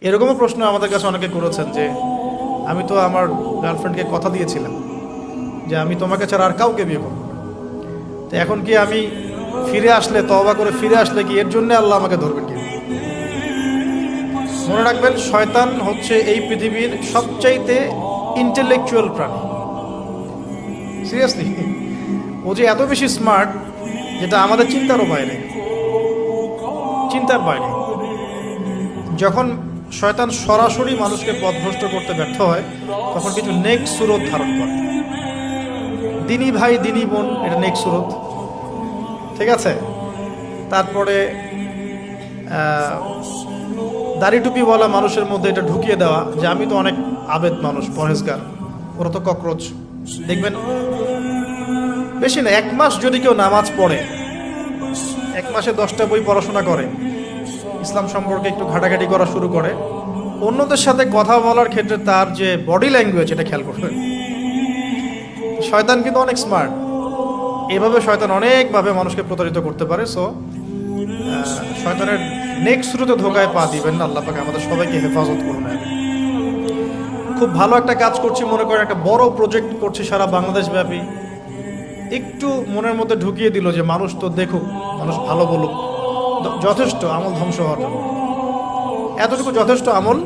এরকমও প্রশ্ন আমাদের কাছে অনেকে করেছেন যে আমি তো আমার গার্লফ্রেন্ডকে কথা দিয়েছিলাম যে আমি তোমাকে ছাড়া আর কাউকে বিয়ে করব না, তো এখন কি আমি ফিরে আসলে, তওবা করে ফিরে আসলে কি এর জন্য আল্লাহ আমাকে ধরবেন কি? মনে রাখবেন, শয়তান হচ্ছে এই পৃথিবীর সবচাইতে ইন্টেলেকচুয়াল প্রাণী। সিরিয়াসলি, ও যে এত বেশি স্মার্ট যেটা আমাদের চিন্তারও বাইরে, চিন্তার বাইরে। যখন শয়তান সরাসরি মানুষকে পথভ্রষ্ট করতে ব্যর্থ হয় তখন কিছু নেক সুরত ধারণ করে। দিনী ভাই দিনী বোন, এটা নেক সুরত, ঠিক আছে। তারপরে দাড়ি টুপিওয়ালা মানুষের মধ্যে এটা ঢুকিয়ে দেওয়া যে আমি তো অনেক আবেদ মানুষ, পরহেজগার, ওরা তো ককরোচ। দেখবেন বেশি না, 1 মাস যদি কেউ নামাজ পড়ে, 1 মাসে 10টা বই পড়াশোনা করে, ইসলাম সম্পর্কে একটু ঘাটাঘাটি করা শুরু করে, অন্যদের সাথে কথা বলার ক্ষেত্রে তার যে বডি ল্যাঙ্গুয়েজ, এটা খেয়াল করবেন। শয়তান কিন্তু অনেক স্মার্ট, এভাবে শয়তান অনেকভাবে মানুষকে প্রতারিত করতে পারে। সো শয়তানের নেক্সট শুরুতে ধোকায় পা দিবেন না। আল্লাহ পাক আমাদের সবাইকে হেফাজত করুন। খুব ভালো একটা কাজ করছি মনে করেন, একটা বড় প্রজেক্ট করছি সারা বাংলাদেশ ব্যাপী, একটু মনের মধ্যে ঢুকিয়ে দিল যে মানুষ তো দেখুক, মানুষ ভালো বলুক, যথেষ্ট আমল ধ্বংস হওয়ার জন্য, এতটুকু যথেষ্ট আমল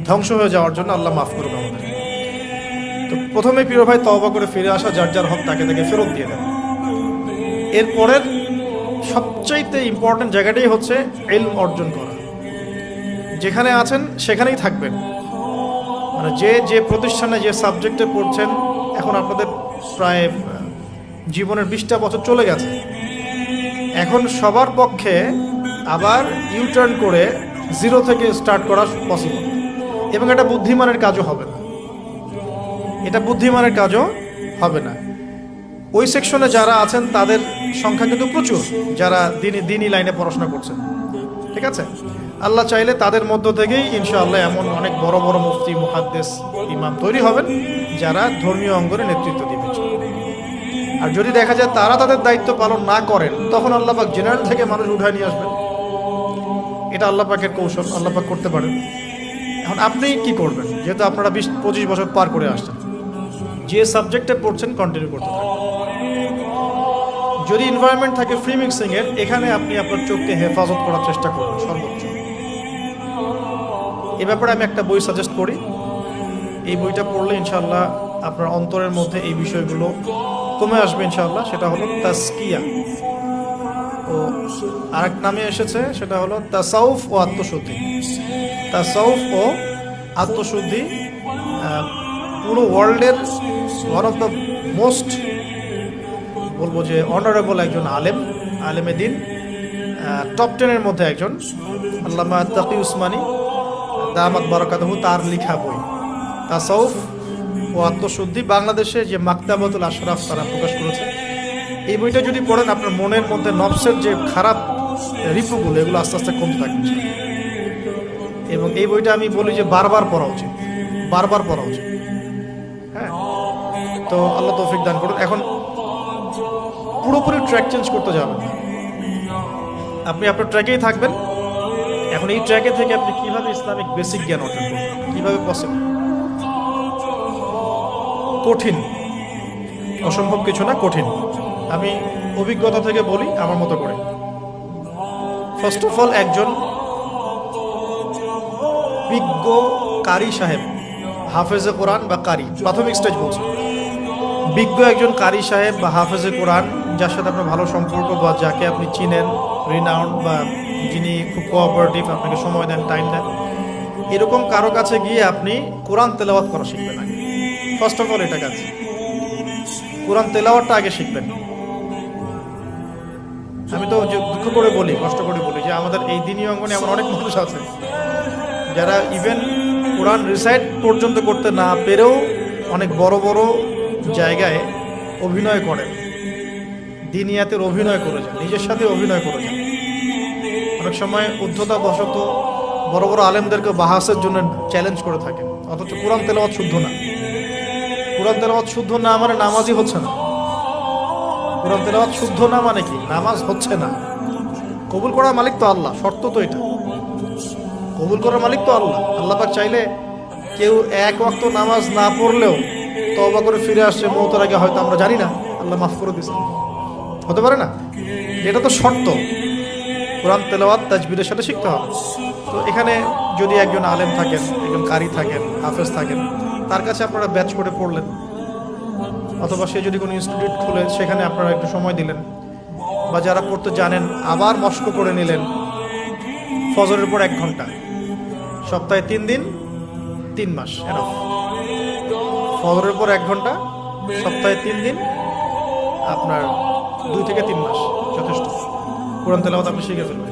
ধ্বংস হয়ে যাওয়ার জন্য। আল্লাহ মাফ করুন আমাদের। তো প্রথমে প্রিয় ভাই, তওবা করে ফিরে আসা, যার যার হক তাকে তাকে ফেরত দিয়ে দেন। এরপরের সবচাইতে ইম্পর্টেন্ট জায়গাটাই হচ্ছে ইলম অর্জন করা। যেখানে আছেন সেখানেই থাকবেন, মানে যে যে প্রতিষ্ঠানে যে সাবজেক্টে পড়ছেন, এখন আপনাদের প্রায় জীবনের 20টা বছর চলে গেছে। এখন সবার পক্ষে আবার ইউটার্ন করে জিরো থেকে স্টার্ট করা পসিবল, এবং এটা বুদ্ধিমানের কাজও হবে না, এটা বুদ্ধিমানের কাজও হবে না। ওই সেকশনে যারা আছেন তাদের সংখ্যা কিন্তু প্রচুর, যারা দিনী লাইনে পড়াশোনা করছেন, ঠিক আছে। আল্লাহ চাইলে তাদের মধ্য থেকেই ইনশাআল্লাহ এমন অনেক বড় বড় মুফতি, মুহাদ্দিস, ইমাম তৈরি হবেন যারা ধর্মীয় অঙ্গনে নেতৃত্ব দিবেন। আর যদি দেখা যায় তারা তাদের দায়িত্ব পালন না করেন, তখন আল্লাহ পাক জেনারেল থেকে মানুষ উঠায় নিয়ে আসবেন। এটা আল্লাহ পাকের কৌশল, আল্লাহ পাক করতে পারেন। এখন আপনি কি করবেন? যেহেতু আপনারা 20-25 বছর পার করে আসছেন, যে সাবজেক্টে পড়ছেন কন্টিনিউ করতে থাকুন। যদি এনভায়রনমেন্ট থাকে ফ্রি মিক্সিং এর, এখানে আপনি আপনার চোখকে হেফাজত করার চেষ্টা করুন সর্বোচ্চ। এ ব্যাপারে আমি একটা বই সাজেস্ট করি, এই বইটা পড়লে ইনশাআল্লাহ আপনার অন্তরের মধ্যে এই বিষয়গুলো কমে আসবে ইনশাআল্লাহ। সেটা হলো তাসকিয়া, ও আরেক নামে এসেছে, সেটা হলো তাসাউফ ও আত্মশুদ্ধি। তাসাউফ ও আত্মশুদ্ধি পুরো ওয়ার্ল্ডের ওয়ান অফ দ্য মোস্ট, বলবো যে অনারেবল একজন আলেমে দিন, টপ 10-এর মধ্যে একজন, আল্লামা তাকি উসমানী দামাত বারাকাতুহু, তার লেখা বই তাসাউফ ও আত্মশুদ্ধি। বাংলাদেশে যে মাকতাবাতুল আশরাফ তারা প্রকাশ করেছে, এই বইটা যদি পড়েন আপনার মনের মধ্যে নফসের যে খারাপ রিপুগুলো, এগুলো আস্তে আস্তে কমতে থাকবে। এবং এই বইটা আমি বলি যে বারবার পড়া উচিত, বারবার পড়া উচিত। হ্যাঁ, তো আল্লাহ তৌফিক দান করুন। এখন পুরোপুরি ট্র্যাক চেঞ্জ করতে যাবেন না, আপনি আপনার ট্র্যাকেই থাকবেন। এখন এই ট্র্যাকে থেকে আপনি কিভাবে ইসলামিক বেসিক জ্ঞান অর্জন করবেন, কিভাবে পসিবল? কঠিন, অসম্ভব কিছু না, কঠিন। আমি অভিজ্ঞতা থেকে বলি আমার মতো করে। ফার্স্ট অফ অল, একজন বিজ্ঞ কারি সাহেব, হাফেজে কোরআন বা কারি, প্রাথমিক স্টেজ বলছি, বিজ্ঞ একজন কারি সাহেব বা হাফেজে কোরআন, যার সাথে আপনার ভালো সম্পর্ক বা যাকে আপনি চিনেন, রিনাউন্ড বা যিনি খুব কোঅপারেটিভ, আপনাকে সময় দেন, টাইম দেন, এরকম কারো কাছে গিয়ে আপনি কোরআন তেলাওয়াত করা শিখবেন আগে। ফার্স্ট অফ অল এটা কাজ, কোরআন তেলাওয়াতটা আগে শিখবেন। আমি তো দুঃখ করে বলি, কষ্ট করে বলি যে আমাদের এই দিনী অঙ্গনে এমন অনেক মানুষ আছে যারা ইভেন কোরআন রিসাইট পর্যন্ত করতে না পেরেও অনেক বড় বড় জায়গায় অভিনয় করেন, দিনিয়াতের অভিনয় করে যান, নিজের সাথে অভিনয় করে যান। অনেক সময় উদ্ধতা বশত বড় বড় আলেমদেরকে বাহাসের জন্য চ্যালেঞ্জ করে থাকেন, অথচ কোরআন তেলাওয়াত শুদ্ধ না। কোরআন তেলাওয়াত শুদ্ধ না মানে নামাজই হচ্ছে না। কোরআন তেলাওয়াত শুদ্ধ না মানে কি? নামাজ হচ্ছে না। কবুল করার মালিক তো আল্লাহ, শর্ত তো এটা। কবুল করার মালিক তো আল্লাহ। আল্লাহ পাক চাইলে কেউ এক ওয়াক্ত নামাজ না পড়লেও তওবা করে ফিরে আসছে মওতের আগে, হয়তো আমরা জানি না, আল্লাহ মাফ করে দিয়েছে, হতে পারে না? এটা তো শর্ত, কোরআন তেলাওয়াত তাজবিদের সাথে শিখতে হবে। তো এখানে যদি একজন আলেম থাকেন, একজন কারি থাকেন, হাফেজ থাকেন, তার কাছে আপনারা ব্যাচ করে পড়লেন, অথবা সে যদি কোনো ইনস্টিটিউট খুলে সেখানে আপনারা একটু সময় দিলেন, বা যারা পড়তে জানেন আবার মস্ক করে নিলেন ফজরের পর 1 ঘন্টা, সপ্তাহে 3 দিন 3 মাস এনাফ। ফজরের পর 1 ঘন্টা সপ্তাহে 3 দিন, আপনার 2 থেকে 3 মাস যথেষ্ট। কোরআন তেলাওয়াত আপনি শিখে ফেলবেন।